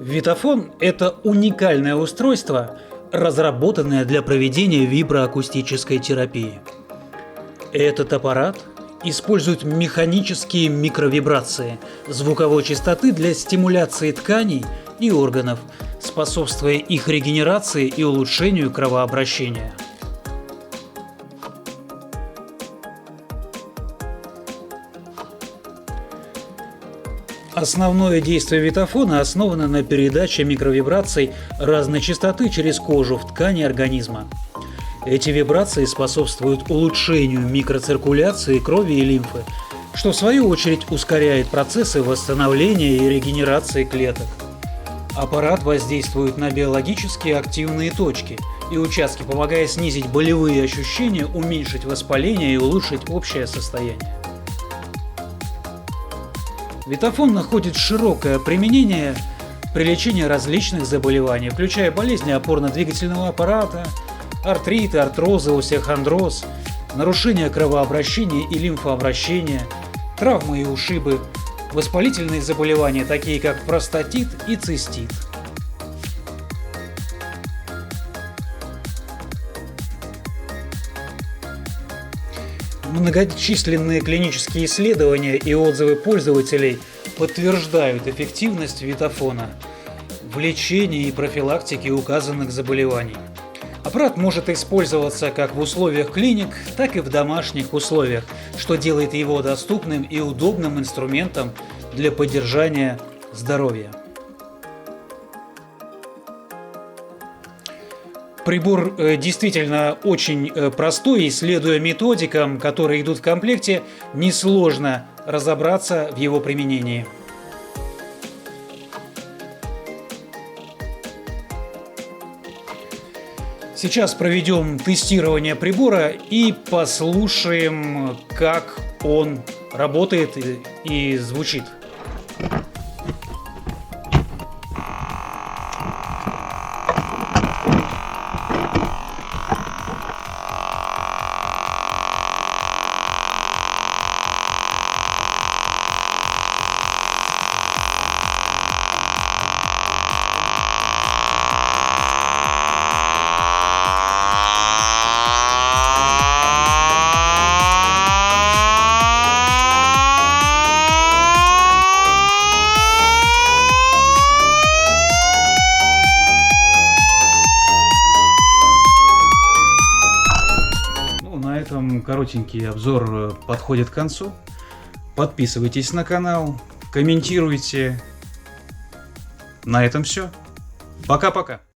Витафон – это уникальное устройство, разработанное для проведения виброакустической терапии. Этот аппарат использует механические микровибрации звуковой частоты для стимуляции тканей и органов, способствуя их регенерации и улучшению кровообращения. Основное действие витафона основано на передаче микровибраций разной частоты через кожу в ткани организма. Эти вибрации способствуют улучшению микроциркуляции крови и лимфы, что в свою очередь ускоряет процессы восстановления и регенерации клеток. Аппарат воздействует на биологически активные точки и участки, помогая снизить болевые ощущения, уменьшить воспаление и улучшить общее состояние. Витафон находит широкое применение при лечении различных заболеваний, включая болезни опорно-двигательного аппарата, артриты, артрозы, остеохондроз, нарушения кровообращения и лимфообращения, травмы и ушибы, воспалительные заболевания, такие как простатит и цистит. Многочисленные клинические исследования и отзывы пользователей подтверждают эффективность витафона в лечении и профилактике указанных заболеваний. Аппарат может использоваться как в условиях клиник, так и в домашних условиях, что делает его доступным и удобным инструментом для поддержания здоровья. Прибор действительно очень простой, и следуя методикам, которые идут в комплекте, несложно разобраться в его применении. Сейчас проведем тестирование прибора и послушаем, как он работает и звучит. На этом коротенький обзор подходит к концу. Подписывайтесь на канал, комментируйте. На этом все. Пока-пока.